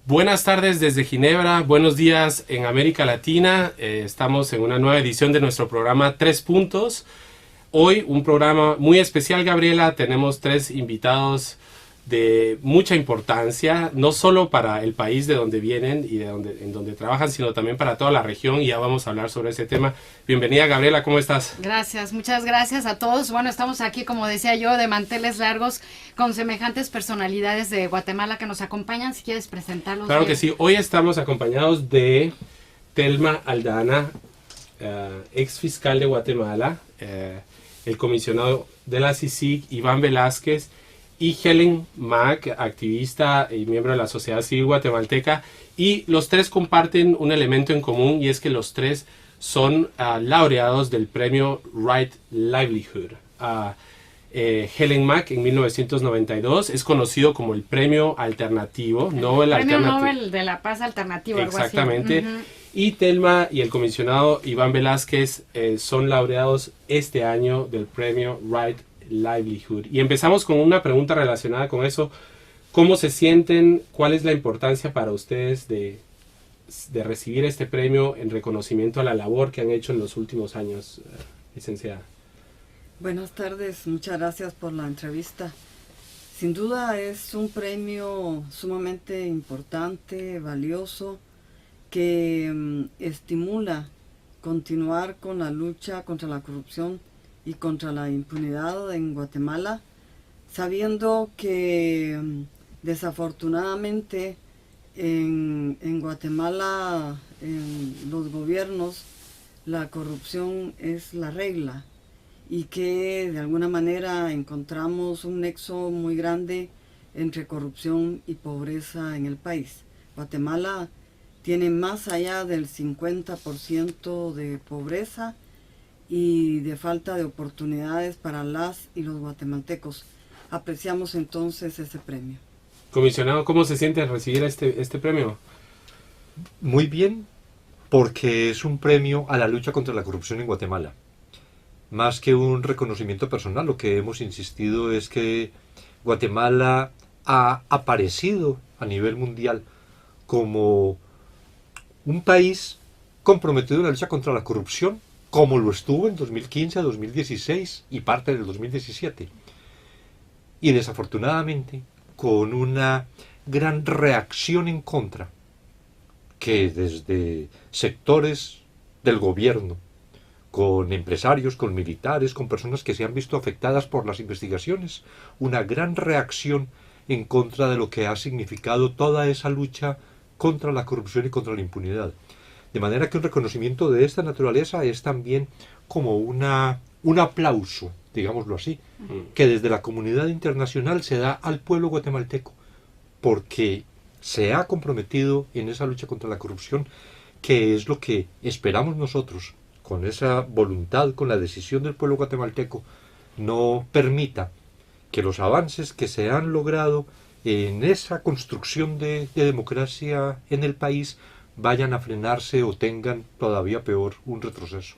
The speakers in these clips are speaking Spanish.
Buenas tardes desde Ginebra, buenos días en América Latina. Estamos en una nueva edición de nuestro programa Tres Puntos. Hoy un programa muy especial, Gabriela. Tenemos tres invitados de mucha importancia, no solo para el país de donde vienen y en donde trabajan, sino también para toda la región, y ya vamos a hablar sobre ese tema. Bienvenida, Gabriela, ¿cómo estás? Gracias, muchas gracias a todos. Bueno, estamos aquí, como decía yo, de manteles largos, con semejantes personalidades de Guatemala que nos acompañan. Si quieres presentarlos. Claro que sí, hoy estamos acompañados de Telma Aldana, ex fiscal de Guatemala, el comisionado de la CICIG, Iván Velázquez, y Helen Mack, activista y miembro de la sociedad civil guatemalteca, y los tres comparten un elemento en común, y es que los tres son laureados del premio Right Livelihood. Helen Mack en 1992 es conocido como el premio alternativo, Premio Nobel de la Paz alternativo. Exactamente. Algo así. Y Telma y el comisionado Iván Velázquez son laureados este año del premio Right Livelihood. Y empezamos con una pregunta relacionada con eso. ¿Cómo se sienten? ¿Cuál es la importancia para ustedes de recibir este premio en reconocimiento a la labor que han hecho en los últimos años, licenciada? Buenas tardes, muchas gracias por la entrevista. Sin duda es un premio sumamente importante, valioso, que estimula continuar con la lucha contra la corrupción y contra la impunidad en Guatemala, sabiendo que desafortunadamente en Guatemala, en los gobiernos, la corrupción es la regla y que de alguna manera encontramos un nexo muy grande entre corrupción y pobreza en el país. Guatemala tiene más allá del 50% de pobreza y de falta de oportunidades para las y los guatemaltecos. Apreciamos entonces ese premio. Comisionado, ¿cómo se siente al recibir este premio? Muy bien, porque es un premio a la lucha contra la corrupción en Guatemala. Más que un reconocimiento personal, lo que hemos insistido es que Guatemala ha aparecido a nivel mundial como un país comprometido en la lucha contra la corrupción, como lo estuvo en 2015, 2016 y parte del 2017. Y desafortunadamente, con una gran reacción en contra, que desde sectores del gobierno, con empresarios, con militares, con personas que se han visto afectadas por las investigaciones, una gran reacción en contra de lo que ha significado toda esa lucha contra la corrupción y contra la impunidad. De manera que un reconocimiento de esta naturaleza es también como un aplauso, digámoslo así, que desde la comunidad internacional se da al pueblo guatemalteco, porque se ha comprometido en esa lucha contra la corrupción, que es lo que esperamos nosotros, con esa voluntad, con la decisión del pueblo guatemalteco, no permita que los avances que se han logrado en esa construcción de democracia en el país vayan a frenarse o tengan, todavía peor, un retroceso.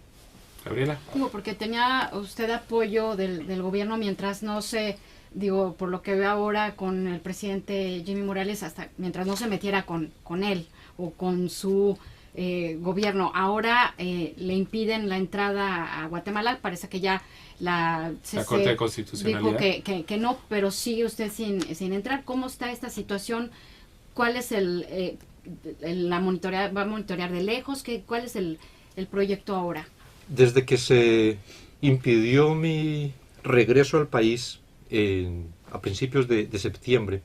Gabriela. Digo, porque tenía usted apoyo del gobierno mientras no se, digo, por lo que veo ahora con el presidente Jimmy Morales, hasta mientras no se metiera con él o con su gobierno. Ahora le impiden la entrada a Guatemala. Parece que ya la Corte de Constitucionalidad dijo que no, pero sigue usted sin entrar. ¿Cómo está esta situación? ¿Cuál es la monitorea? ¿Va a monitorear de lejos? ¿Cuál es el proyecto ahora? Desde que se impidió mi regreso al país a principios de septiembre,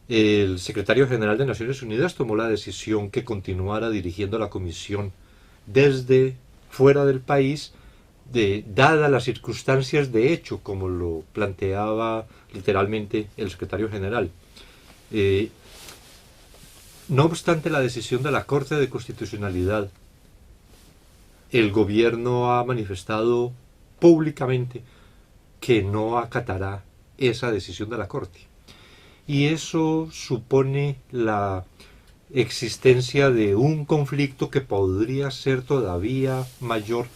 el secretario general de Naciones Unidas tomó la decisión que continuara dirigiendo la comisión desde fuera del país, dadas las circunstancias de hecho, como lo planteaba literalmente el secretario general. No obstante la decisión de la Corte de Constitucionalidad, el gobierno ha manifestado públicamente que no acatará esa decisión de la Corte. Y eso supone la existencia de un conflicto que podría ser todavía mayor,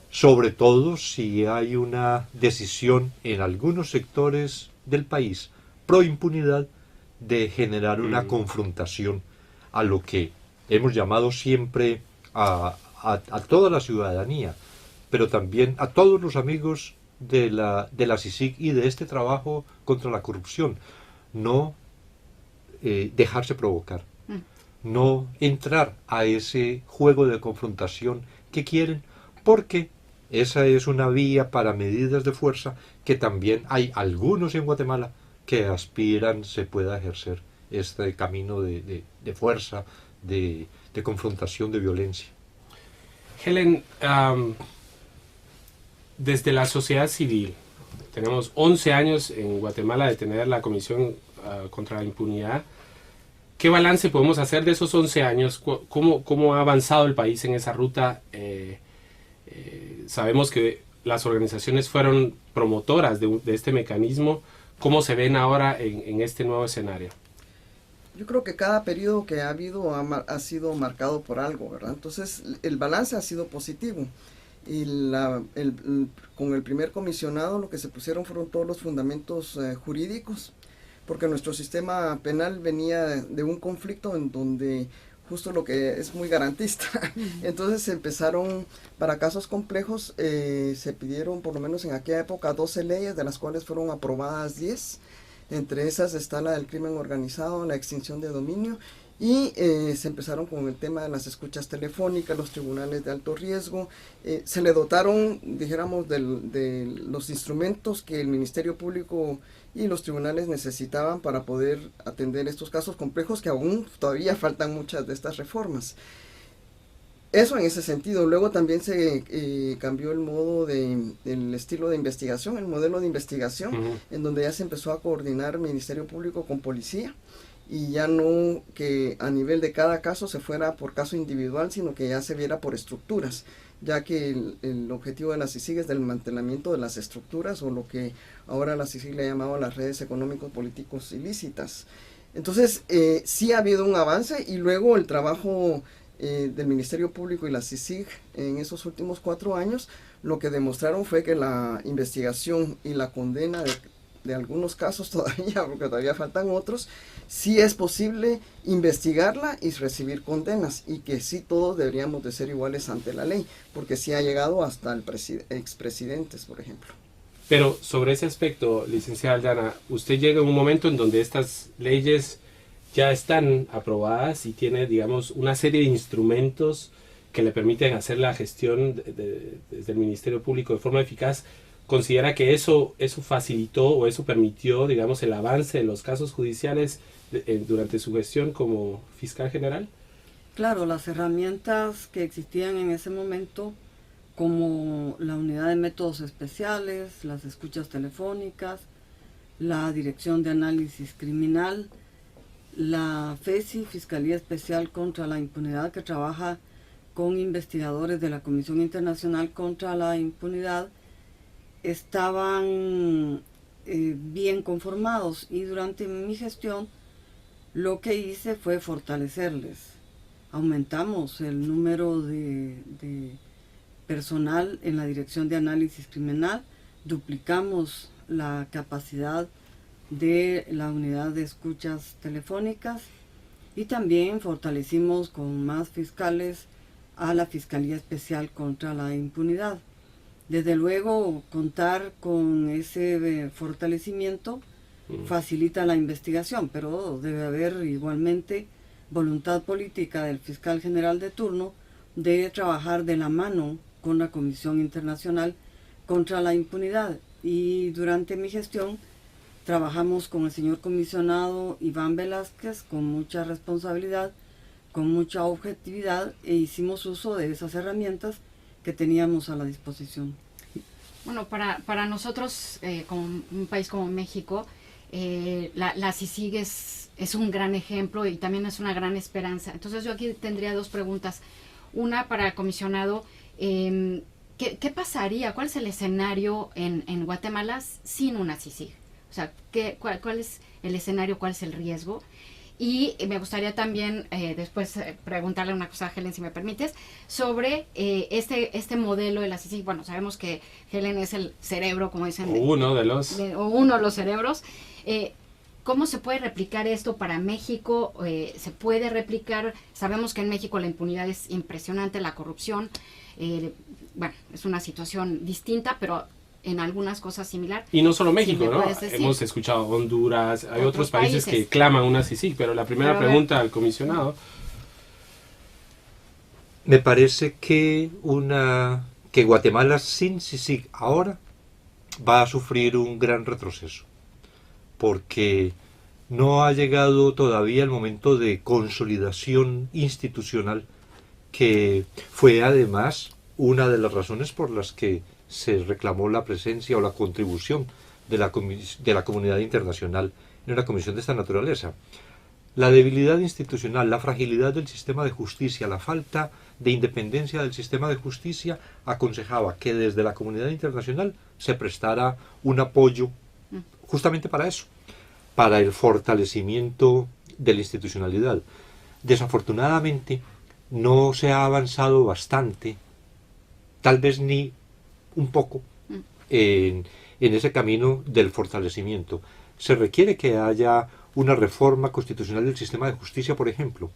sobre todo si hay una decisión en algunos sectores del país pro impunidad de generar una confrontación a lo que hemos llamado siempre a toda la ciudadanía, pero también a todos los amigos de la CICIG y de este trabajo contra la corrupción. No dejarse provocar, no entrar a ese juego de confrontación que quieren, porque esa es una vía para medidas de fuerza que también hay algunos en Guatemala que aspiran se pueda ejercer este camino de fuerza, de confrontación, de violencia. Helen, desde la sociedad civil, tenemos 11 años en Guatemala de tener la Comisión contra la Impunidad. ¿Qué balance podemos hacer de esos 11 años? ¿Cómo ha avanzado el país en esa ruta? Sabemos que las organizaciones fueron promotoras de este mecanismo. ¿Cómo se ven ahora en este nuevo escenario? Yo creo que cada periodo que ha habido ha sido marcado por algo, ¿verdad? Entonces, el balance ha sido positivo. Y con el primer comisionado lo que se pusieron fueron todos los fundamentos jurídicos, porque nuestro sistema penal venía de un conflicto en donde justo lo que es muy garantista. Entonces se empezaron, para casos complejos, se pidieron por lo menos en aquella época 12 leyes, de las cuales fueron aprobadas 10. Entre esas está la del crimen organizado, la extinción de dominio, y se empezaron con el tema de las escuchas telefónicas, los tribunales de alto riesgo. Se le dotaron, dijéramos, de los instrumentos que el Ministerio Público y los tribunales necesitaban para poder atender estos casos complejos, que aún todavía faltan muchas de estas reformas. Eso en ese sentido. Luego también se cambió el modo el estilo de investigación, el modelo de investigación, en donde ya se empezó a coordinar Ministerio Público con policía, y ya no que a nivel de cada caso se fuera por caso individual, sino que ya se viera por estructuras, ya que el objetivo de la CICIG es del mantenimiento de las estructuras, o lo que ahora la CICIG le ha llamado las redes económicos políticos ilícitas. Entonces sí ha habido un avance, y luego el trabajo del Ministerio Público y la CICIG en esos últimos 4 años, lo que demostraron fue que la investigación y la condena de algunos casos todavía, porque todavía faltan otros, sí es posible investigarla y recibir condenas, y que sí todos deberíamos de ser iguales ante la ley, porque sí ha llegado hasta el expresidentes, por ejemplo. Pero sobre ese aspecto, licenciada Aldana, usted llega en un momento en donde estas leyes ya están aprobadas y tiene, digamos, una serie de instrumentos que le permiten hacer la gestión desde el Ministerio Público de forma eficaz. ¿Considera que eso facilitó o eso permitió, digamos, el avance de los casos judiciales durante su gestión como fiscal general? Claro, las herramientas que existían en ese momento, como la unidad de métodos especiales, las escuchas telefónicas, la Dirección de Análisis Criminal, la FESI, Fiscalía Especial contra la Impunidad, que trabaja con investigadores de la Comisión Internacional contra la Impunidad, estaban bien conformados, y durante mi gestión lo que hice fue fortalecerles. Aumentamos el número de personal en la Dirección de Análisis Criminal, duplicamos la capacidad de la unidad de escuchas telefónicas, y también fortalecimos con más fiscales a la Fiscalía Especial contra la Impunidad. Desde luego, contar con ese fortalecimiento facilita la investigación, pero debe haber igualmente voluntad política del fiscal general de turno de trabajar de la mano con la Comisión Internacional contra la Impunidad. Y durante mi gestión trabajamos con el señor comisionado Iván Velázquez con mucha responsabilidad, con mucha objetividad, e hicimos uso de esas herramientas que teníamos a la disposición. Bueno, para nosotros, como un país como México, la CICIG es un gran ejemplo y también es una gran esperanza. Entonces yo aquí tendría 2 preguntas. Una para el comisionado, ¿qué pasaría? ¿Cuál es el escenario en Guatemala sin una CICIG? O sea, ¿cuál es el escenario? ¿Cuál es el riesgo? Y me gustaría también después preguntarle una cosa a Helen, si me permites, sobre este modelo de la CICIG. Bueno, sabemos que Helen es el cerebro, como dicen. Uno de los cerebros. ¿Cómo se puede replicar esto para México? ¿Se puede replicar? Sabemos que en México la impunidad es impresionante, la corrupción, bueno, es una situación distinta, pero en algunas cosas similar. Y no solo Si México, me ¿no? puedes decir. Hemos escuchado Honduras, hay otros Otros países que países. claman una CICIG, pero la primera Pero a ver. pregunta al comisionado. Me parece que que Guatemala sin CICIG ahora va a sufrir un gran retroceso, porque no ha llegado todavía el momento de consolidación institucional, que fue además una de las razones por las que se reclamó la presencia o la contribución de la comunidad internacional en una comisión de esta naturaleza. La debilidad institucional, la fragilidad del sistema de justicia, la falta de independencia del sistema de justicia aconsejaba que desde la comunidad internacional se prestara un apoyo justamente para eso, para el fortalecimiento de la institucionalidad. Desafortunadamente no se ha avanzado bastante, tal vez ni un poco, en ese camino del fortalecimiento. Se requiere que haya una reforma constitucional del sistema de justicia, por ejemplo,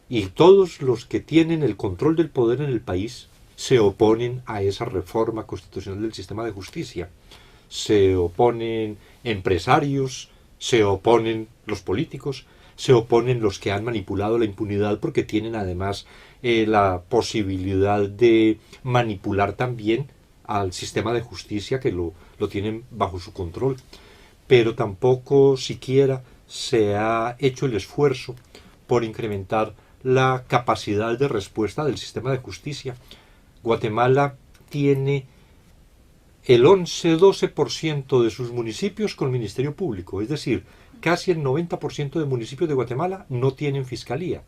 y todos los que tienen el control del poder en el país se oponen a esa reforma constitucional del sistema de justicia. Se oponen empresarios, se oponen los políticos, se oponen los que han manipulado la impunidad, porque tienen además la posibilidad de manipular también al sistema de justicia, que lo tienen bajo su control. Pero tampoco siquiera se ha hecho el esfuerzo por incrementar la capacidad de respuesta del sistema de justicia. Guatemala tiene el 11-12% de sus municipios con ministerio público, es decir, casi el 90% de municipios de Guatemala no tienen fiscalía.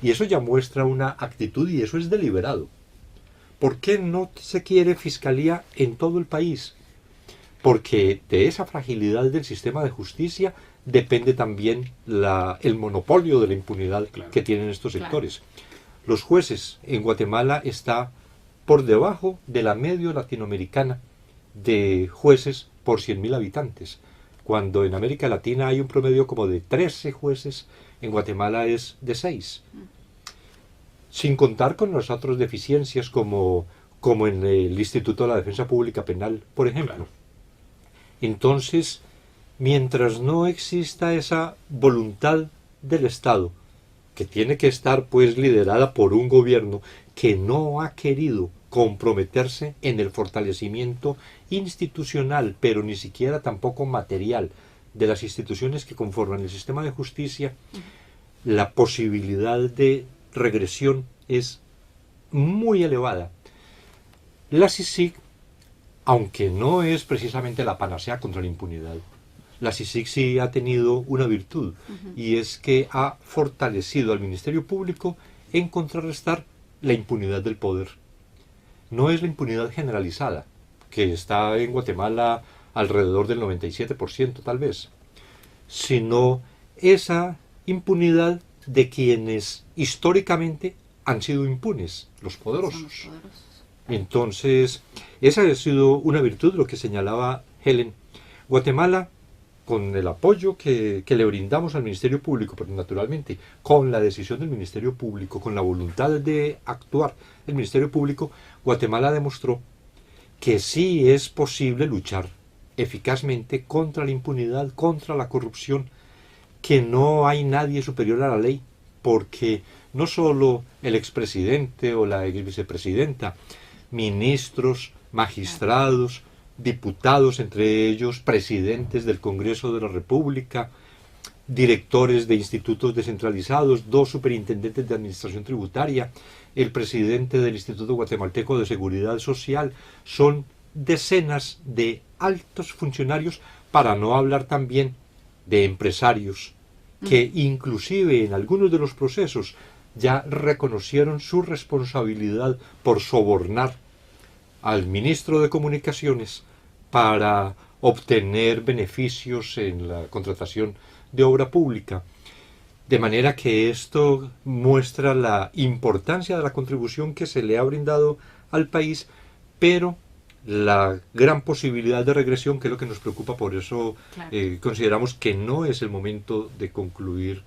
Y eso ya muestra una actitud, y eso es deliberado. ¿Por qué no se quiere fiscalía en todo el país? Porque de esa fragilidad del sistema de justicia depende también el monopolio de la impunidad que tienen estos sectores. Los jueces en Guatemala está por debajo de la media latinoamericana de jueces por 100.000 habitantes. Cuando en América Latina hay un promedio como de 13 jueces, en Guatemala es de 6. Sin contar con las otras deficiencias como en el Instituto de la Defensa Pública Penal, por ejemplo. Entonces, mientras no exista esa voluntad del Estado, que tiene que estar pues liderada por un gobierno que no ha querido comprometerse en el fortalecimiento institucional, pero ni siquiera tampoco material, de las instituciones que conforman el sistema de justicia, la posibilidad de regresión es muy elevada. La CICIG, aunque no es precisamente la panacea contra la impunidad, la CICIG sí ha tenido una virtud, y es que ha fortalecido al Ministerio Público en contrarrestar la impunidad del poder. No es la impunidad generalizada, que está en Guatemala alrededor del 97% tal vez, sino esa impunidad de quienes históricamente han sido impunes, los poderosos. Entonces, esa ha sido una virtud, lo que señalaba Helen. Guatemala, con el apoyo que le brindamos al Ministerio Público, pero naturalmente con la decisión del Ministerio Público, con la voluntad de actuar el Ministerio Público, Guatemala demostró que sí es posible luchar eficazmente contra la impunidad, contra la corrupción, que no hay nadie superior a la ley, porque no solo el expresidente o la exvicepresidenta, ministros, magistrados, diputados, entre ellos presidentes del Congreso de la República, directores de institutos descentralizados, 2 superintendentes de administración tributaria, el presidente del Instituto Guatemalteco de Seguridad Social, son decenas de altos funcionarios, para no hablar también de empresarios que inclusive en algunos de los procesos ya reconocieron su responsabilidad por sobornar al ministro de Comunicaciones para obtener beneficios en la contratación de obra pública. De manera que esto muestra la importancia de la contribución que se le ha brindado al país, pero la gran posibilidad de regresión, que es lo que nos preocupa. Por eso Claro. consideramos que no es el momento de concluir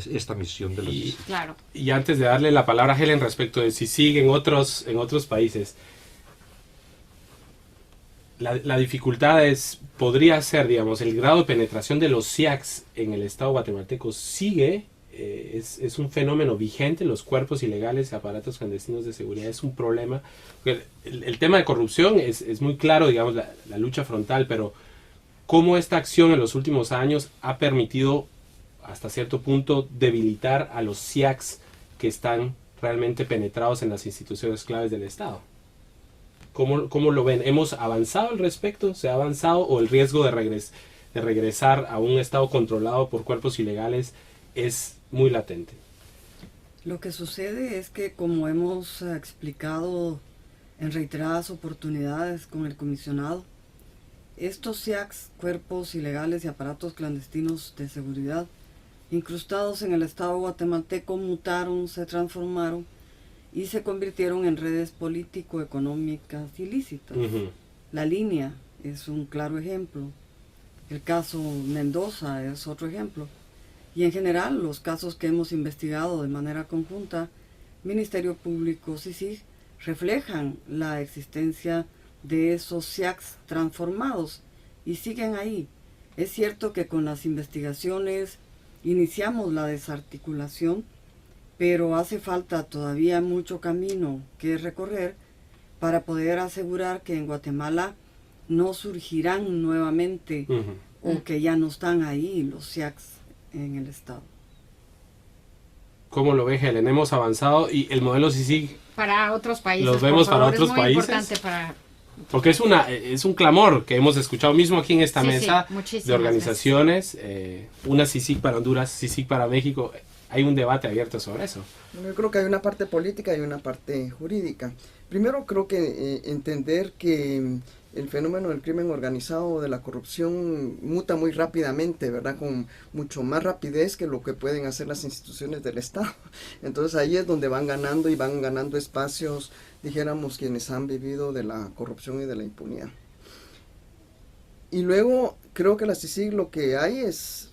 esta misión de la Y- CICIG. Claro. Y antes de darle la palabra a Helen respecto de si sigue en otros países, la dificultad podría ser, digamos, el grado de penetración de los SIACs en el Estado guatemalteco sigue, es un fenómeno vigente, los cuerpos ilegales y aparatos clandestinos de seguridad es un problema. El tema de corrupción es muy claro, digamos, la lucha frontal, pero cómo esta acción en los últimos años ha permitido hasta cierto punto debilitar a los SIACs que están realmente penetrados en las instituciones claves del Estado. ¿Cómo lo ven? ¿Hemos avanzado al respecto? ¿Se ha avanzado o el riesgo de regresar a un Estado controlado por cuerpos ilegales es muy latente? Lo que sucede es que, como hemos explicado en reiteradas oportunidades con el comisionado, estos SIACs, cuerpos ilegales y aparatos clandestinos de seguridad, incrustados en el Estado guatemalteco, mutaron, se transformaron y se convirtieron en redes político-económicas ilícitas. Ujú. La línea es un claro ejemplo. El caso Mendoza es otro ejemplo. Y en general, los casos que hemos investigado de manera conjunta, Ministerio Público, CICIG, reflejan la existencia de esos SIACs transformados y siguen ahí. Es cierto que con las investigaciones iniciamos la desarticulación, pero hace falta todavía mucho camino que recorrer para poder asegurar que en Guatemala no surgirán nuevamente Ujú. o que ya no están ahí los SIACs en el Estado. ¿Cómo lo ve Helen? Hemos avanzado y el modelo CICIG, Para otros países. Los vemos por favor, para otros es muy países. importante para... porque es un clamor que hemos escuchado mismo aquí en esta Sí, mesa sí, muchísimas de organizaciones, una CICIG para Honduras, CICIG para México. Hay un debate abierto sobre eso. Bueno, yo creo que hay una parte política y una parte jurídica. Primero creo que entender que el fenómeno del crimen organizado, de la corrupción, muta muy rápidamente, ¿verdad? Con mucho más rapidez que lo que pueden hacer las instituciones del Estado. Entonces ahí es donde van ganando y van ganando espacios, dijéramos, quienes han vivido de la corrupción y de la impunidad. Y luego creo que la CICIG lo que hay es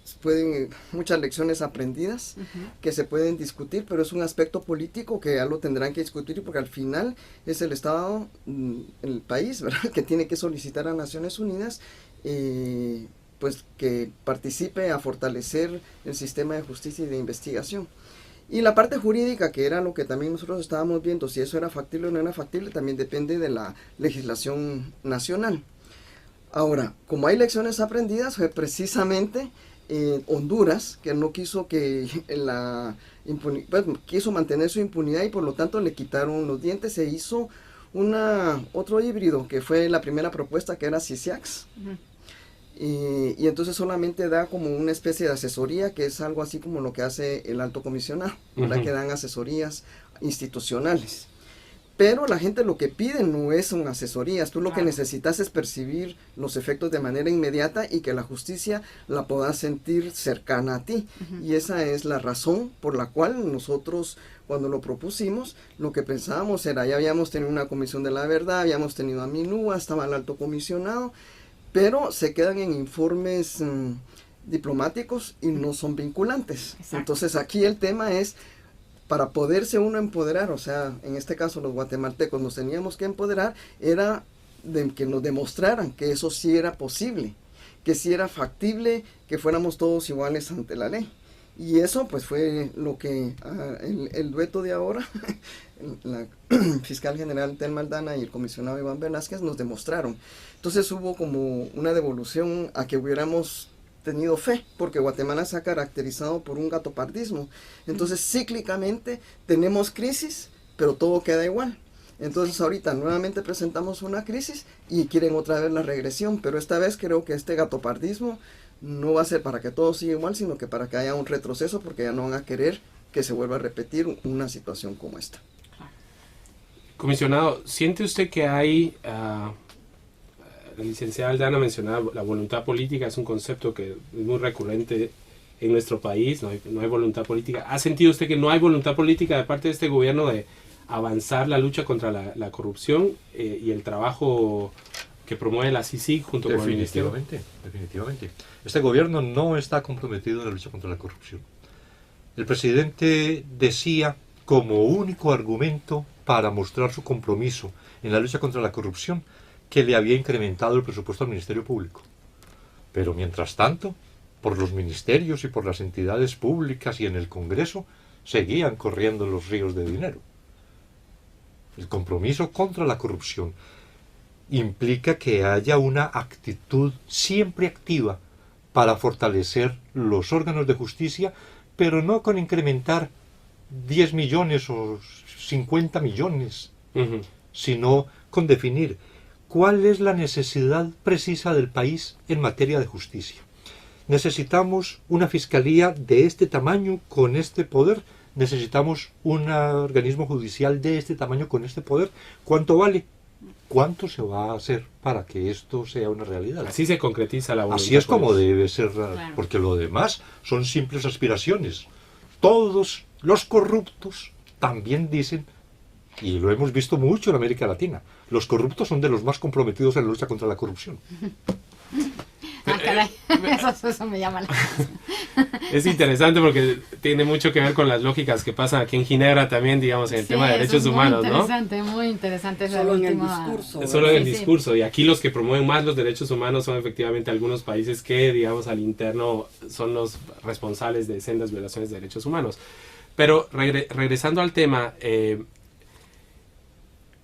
muchas lecciones aprendidas que se pueden discutir, pero es un aspecto político que ya lo tendrán que discutir porque al final es el Estado, el país, ¿verdad?, que tiene que solicitar a Naciones Unidas pues que participe a fortalecer el sistema de justicia y de investigación. Y la parte jurídica, que era lo que también nosotros estábamos viendo, si eso era factible o no era factible, también depende de la legislación nacional. Ahora, como hay lecciones aprendidas, fue precisamente Honduras, que no quiso quiso mantener su impunidad y por lo tanto le quitaron los dientes. Se hizo otro híbrido, que fue la primera propuesta, que era CICIACS. Y entonces solamente da como una especie de asesoría, que es algo así como lo que hace el alto comisionado, ¿verdad? Que dan asesorías institucionales. Pero la gente lo que pide no son asesorías, tú lo que necesitas es percibir los efectos de manera inmediata y que la justicia la puedas sentir cercana a ti. Y esa es la razón por la cual nosotros, cuando lo propusimos, lo que pensábamos era, ya habíamos tenido una comisión de la verdad, habíamos tenido a MINUA, estaba el alto comisionado, pero se quedan en informes diplomáticos y no son vinculantes. Exacto. Entonces aquí el tema es, para poderse uno empoderar, o sea, en este caso los guatemaltecos nos teníamos que empoderar, era que nos demostraran que eso sí era posible, que sí era factible, que fuéramos todos iguales ante la ley. Y eso pues fue lo que el dueto de ahora, la fiscal general Telma Aldana y el comisionado Iván Velázquez nos demostraron. Entonces hubo como una devolución a que hubiéramos tenido fe, porque Guatemala se ha caracterizado por un gatopardismo. Entonces cíclicamente tenemos crisis, pero todo queda igual. Entonces ahorita nuevamente presentamos una crisis y quieren otra vez la regresión, pero esta vez creo que este gatopardismo no va a ser para que todo siga igual, sino que para que haya un retroceso, porque ya no van a querer que se vuelva a repetir una situación como esta. Comisionado, ¿siente usted que hay, la licenciada Aldana mencionaba, la voluntad política es un concepto que es muy recurrente en nuestro país, no hay voluntad política? ¿Ha sentido usted que no hay voluntad política de parte de este gobierno de avanzar la lucha contra la corrupción y el trabajo que promueve la CICIG junto con el Ministerio. Definitivamente. Este gobierno no está comprometido en la lucha contra la corrupción. El presidente decía como único argumento para mostrar su compromiso en la lucha contra la corrupción que le había incrementado el presupuesto al Ministerio Público. Pero mientras tanto, por los ministerios y por las entidades públicas y en el Congreso, seguían corriendo los ríos de dinero. El compromiso contra la corrupción implica que haya una actitud siempre activa para fortalecer los órganos de justicia, pero no con incrementar 10 millones o 50 millones, sino con definir cuál es la necesidad precisa del país en materia de justicia. Necesitamos una fiscalía de este tamaño, con este poder. Necesitamos un organismo judicial de este tamaño, con este poder. ¿Cuánto vale? ¿Cuánto se va a hacer para que esto sea una realidad? Así se concretiza la voluntad. Así es como política. debe ser, Claro. porque lo demás son simples aspiraciones. Todos los corruptos también dicen, y lo hemos visto mucho en América Latina, los corruptos son de los más comprometidos en la lucha contra la corrupción. Ah, caray, eso me llama la atención. Es interesante porque tiene mucho que ver con las lógicas que pasan aquí en Ginebra también, digamos, en el tema de derechos humanos, ¿no? Muy interesante. esa Solo en el última- discurso. Solo en el Sí, sí. discurso. Y aquí los que promueven más los derechos humanos son efectivamente algunos países que, digamos, al interno son los responsables de sendas violaciones de derechos humanos. Pero regresando al tema,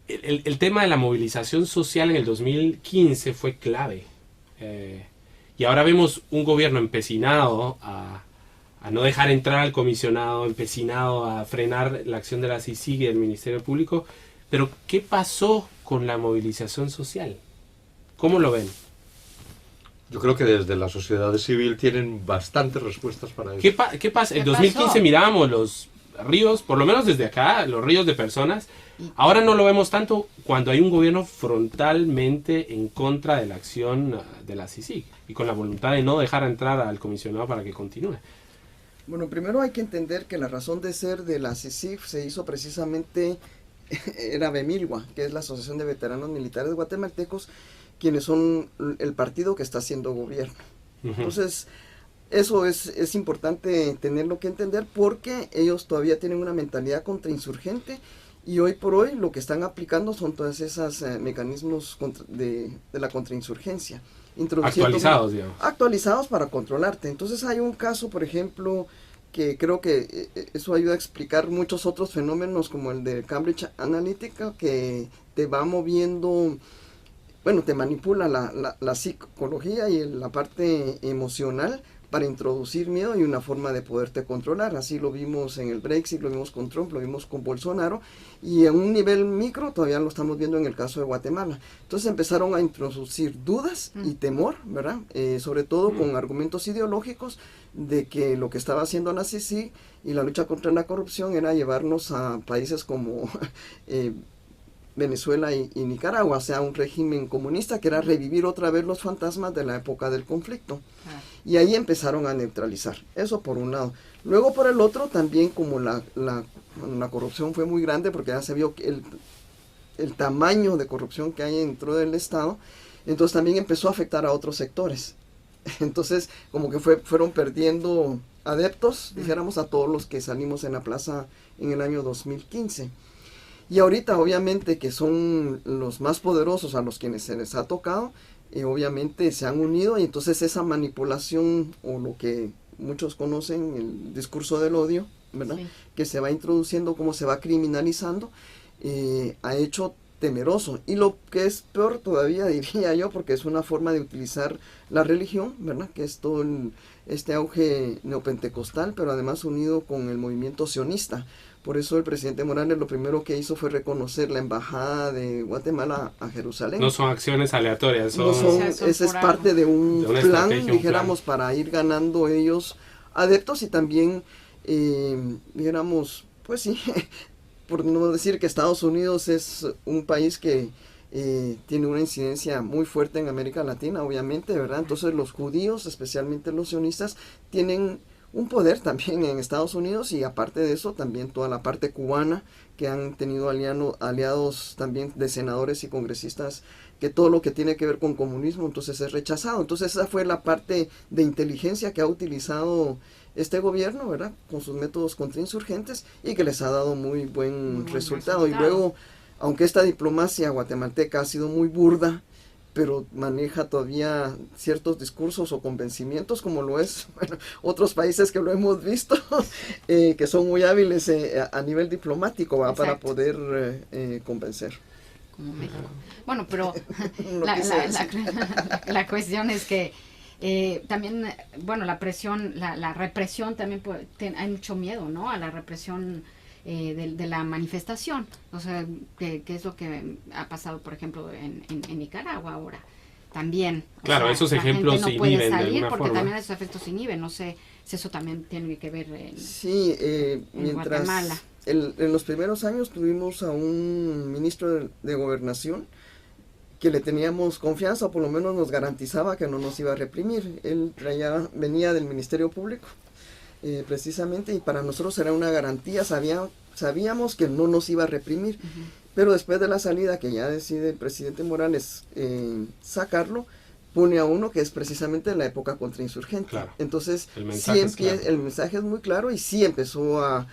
el tema de la movilización social en el 2015 fue clave. Y ahora vemos un gobierno empecinado a no dejar entrar al comisionado, empecinado a frenar la acción de la CICIG y del Ministerio Público. Pero, ¿qué pasó con la movilización social? ¿Cómo lo ven? Yo creo que desde la sociedad civil tienen bastantes respuestas para eso. ¿Qué pasa? En ¿Qué 2015 pasó? mirábamos los ríos, por lo menos desde acá, los ríos de personas. Ahora no lo vemos tanto cuando hay un gobierno frontalmente en contra de la acción de la CICIG y con la voluntad de no dejar entrar al comisionado para que continúe. Bueno, primero hay que entender que la razón de ser de la CICIG se hizo precisamente, era BEMILGUA, que es la Asociación de Veteranos Militares Guatemaltecos, quienes son el partido que está haciendo gobierno. Entonces, eso es importante tenerlo que entender porque ellos todavía tienen una mentalidad contrainsurgente y hoy por hoy lo que están aplicando son todos esos mecanismos de la contrainsurgencia. Actualizados, digamos. Actualizados para controlarte. Entonces hay un caso, por ejemplo, que creo que eso ayuda a explicar muchos otros fenómenos como el de Cambridge Analytica, que te va moviendo, bueno, te manipula la psicología y la parte emocional para introducir miedo y una forma de poderte controlar. Así lo vimos en el Brexit, lo vimos con Trump, lo vimos con Bolsonaro y en un nivel micro todavía lo estamos viendo en el caso de Guatemala. Entonces empezaron a introducir dudas y temor, ¿verdad? Sobre todo con argumentos ideológicos de que lo que estaba haciendo la CICIG y la lucha contra la corrupción era llevarnos a países como Venezuela y Nicaragua, o sea, un régimen comunista que era revivir otra vez los fantasmas de la época del conflicto. Y ahí empezaron a neutralizar, eso por un lado. Luego por el otro también como la corrupción fue muy grande porque ya se vio que el tamaño de corrupción que hay dentro del Estado, entonces también empezó a afectar a otros sectores. Entonces como que fueron perdiendo adeptos, dijéramos, a todos los que salimos en la plaza en el año 2015. Y ahorita obviamente que son los más poderosos a los quienes se les ha tocado, obviamente se han unido y entonces esa manipulación o lo que muchos conocen, el discurso del odio, ¿verdad? Sí. Que se va introduciendo, como se va criminalizando, ha hecho temeroso. Y lo que es peor todavía, diría yo, porque es una forma de utilizar la religión, ¿verdad? Que es todo este auge neopentecostal, pero además unido con el movimiento sionista. Por eso el presidente Morales lo primero que hizo fue reconocer la embajada de Guatemala a Jerusalén. No son acciones aleatorias. Esa es parte de un plan, dijéramos, para ir ganando ellos adeptos y también, dijéramos, pues sí, por no decir que Estados Unidos es un país que tiene una incidencia muy fuerte en América Latina, obviamente, ¿verdad? Entonces los judíos, especialmente los sionistas, tienen un poder también en Estados Unidos, y aparte de eso también toda la parte cubana, que han tenido aliados también de senadores y congresistas, que todo lo que tiene que ver con comunismo entonces es rechazado. Entonces esa fue la parte de inteligencia que ha utilizado este gobierno, ¿verdad?, con sus métodos contrainsurgentes, y que les ha dado muy buen resultado. Y luego, aunque esta diplomacia guatemalteca ha sido muy burda, pero maneja todavía ciertos discursos o convencimientos, como lo es, bueno, otros países que lo hemos visto, que son muy hábiles a nivel diplomático, ¿va?, para poder convencer. Como México. Bueno, pero No la cuestión es que también, bueno, la presión, la represión también hay mucho miedo, ¿no?, a la represión de la manifestación. O sea, que es lo que ha pasado, por ejemplo, en Nicaragua ahora. También. Claro, sea, esos la ejemplos gente no se puede inhiben de salir alguna porque forma. también esos efectos se inhiben. No sé si eso también tiene que ver Sí, en mientras Guatemala. en los primeros años tuvimos a un ministro de Gobernación que le teníamos confianza, o por lo menos nos garantizaba que no nos iba a reprimir. Él venía del Ministerio Público, precisamente, y para nosotros era una garantía. Sabíamos que no nos iba a reprimir. Pero después de la salida, que ya decide el presidente Morales sacarlo, pone a uno que es precisamente la época contrainsurgente. Claro. Entonces, El mensaje es claro. El mensaje es muy claro, y sí empezó a,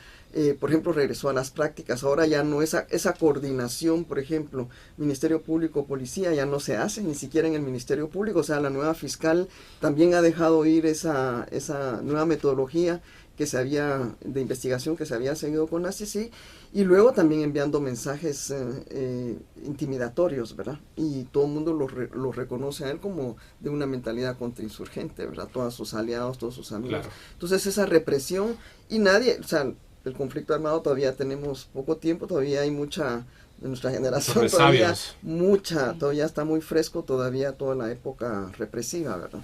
por ejemplo, regresó a las prácticas. Ahora ya no esa coordinación, por ejemplo, Ministerio Público, Policía, ya no se hace, ni siquiera en el Ministerio Público. O sea, la nueva fiscal también ha dejado ir esa nueva metodología de investigación que se había seguido con la CICIG, y luego también enviando mensajes intimidatorios, ¿verdad? Y todo el mundo lo reconoce a él como de una mentalidad contrainsurgente, ¿verdad? Todos sus aliados, todos sus amigos. Claro. Entonces esa represión, y nadie, o sea, el conflicto armado todavía tenemos poco tiempo, todavía hay mucha de nuestra generación, todavía está muy fresco todavía toda la época represiva, ¿verdad?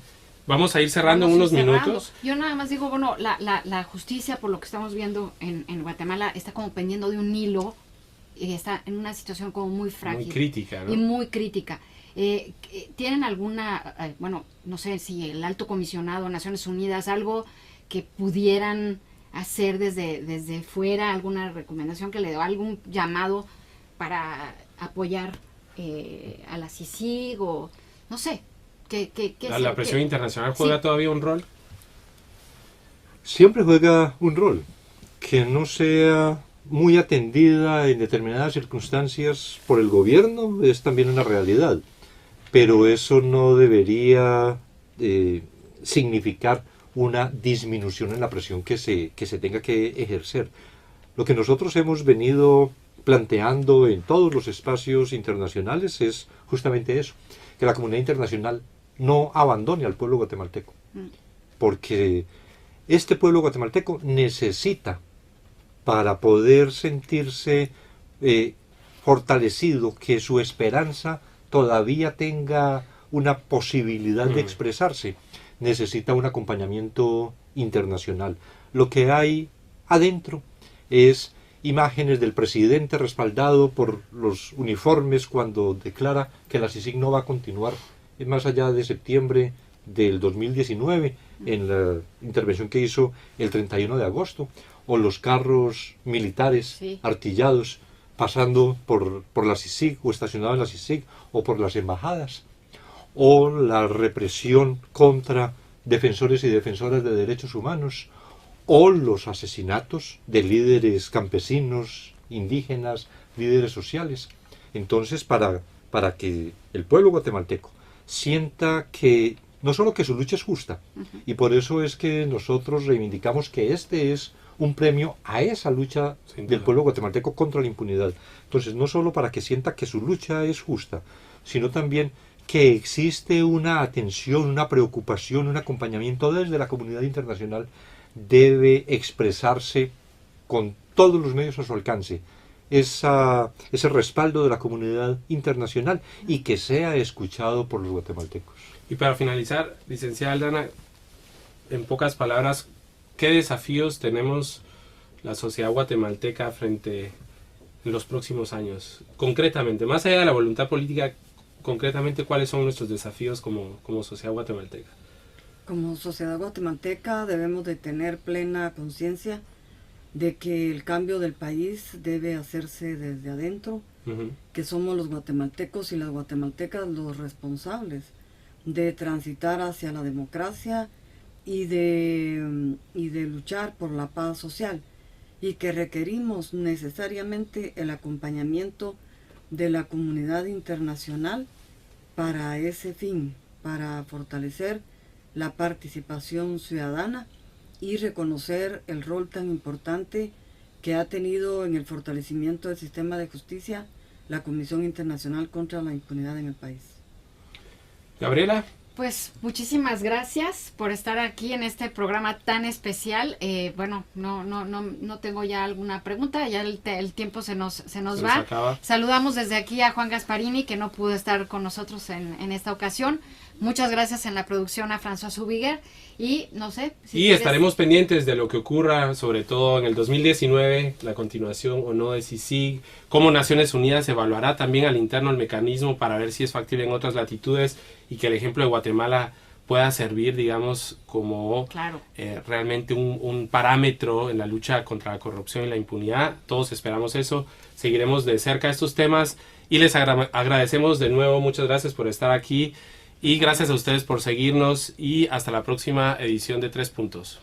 Vamos a ir cerrando en unos minutos. Yo nada más digo, bueno, la justicia, por lo que estamos viendo en Guatemala, está como pendiendo de un hilo, y está en una situación como muy frágil. Muy crítica, ¿no? Y muy crítica. ¿Tienen alguna, bueno, no sé si el Alto Comisionado de Naciones Unidas, algo que pudieran hacer desde fuera, alguna recomendación que le dé, algún llamado para apoyar a la CICIG, o no sé? ¿La presión internacional juega todavía un rol? Siempre juega un rol. Que no sea muy atendida en determinadas circunstancias por el gobierno es también una realidad. Pero eso no debería significar una disminución en la presión que se tenga que ejercer. Lo que nosotros hemos venido planteando en todos los espacios internacionales es justamente eso, que la comunidad internacional no abandone al pueblo guatemalteco, porque este pueblo guatemalteco necesita, para poder sentirse fortalecido, que su esperanza todavía tenga una posibilidad de expresarse, necesita un acompañamiento internacional. Lo que hay adentro es imágenes del presidente respaldado por los uniformes cuando declara que la CICIG no va a continuar más allá de septiembre del 2019, en la intervención que hizo el 31 de agosto, o los carros militares artillados pasando por la CICIG o estacionados en la CICIG o por las embajadas, o la represión contra defensores y defensoras de derechos humanos, o los asesinatos de líderes campesinos, indígenas, líderes sociales. Entonces, para que el pueblo guatemalteco sienta que no solo que su lucha es justa, y por eso es que nosotros reivindicamos que este es un premio a esa lucha del pueblo guatemalteco contra la impunidad. Entonces, no solo para que sienta que su lucha es justa, sino también que existe una atención, una preocupación, un acompañamiento desde la comunidad internacional, debe expresarse con todos los medios a su alcance ese respaldo de la comunidad internacional, y que sea escuchado por los guatemaltecos. Y para finalizar, licenciada Aldana, en pocas palabras, ¿qué desafíos tenemos la sociedad guatemalteca frente en los próximos años? Concretamente, más allá de la voluntad política, concretamente, ¿cuáles son nuestros desafíos como sociedad guatemalteca? Como sociedad guatemalteca debemos de tener plena conciencia de que el cambio del país debe hacerse desde adentro, que somos los guatemaltecos y las guatemaltecas los responsables de transitar hacia la democracia y de luchar por la paz social, y que requerimos necesariamente el acompañamiento de la comunidad internacional para ese fin, para fortalecer la participación ciudadana y reconocer el rol tan importante que ha tenido en el fortalecimiento del sistema de justicia la Comisión Internacional contra la Impunidad en el país. Gabriela. Pues muchísimas gracias por estar aquí en este programa tan especial. Bueno, no tengo ya alguna pregunta, ya el tiempo se nos va. Acaba. Saludamos desde aquí a Juan Gasparini, que no pudo estar con nosotros en esta ocasión. Muchas gracias en la producción a François Zubiguer, y no sé si estaremos pendientes de lo que ocurra, sobre todo en el 2019, la continuación o no de CICIG, cómo Naciones Unidas evaluará también al interno el mecanismo para ver si es factible en otras latitudes, y que el ejemplo de Guatemala pueda servir, digamos, como realmente un parámetro en la lucha contra la corrupción y la impunidad. Todos esperamos eso. Seguiremos de cerca estos temas y les agradecemos de nuevo. Muchas gracias por estar aquí y gracias a ustedes por seguirnos, y hasta la próxima edición de 3 Puntos.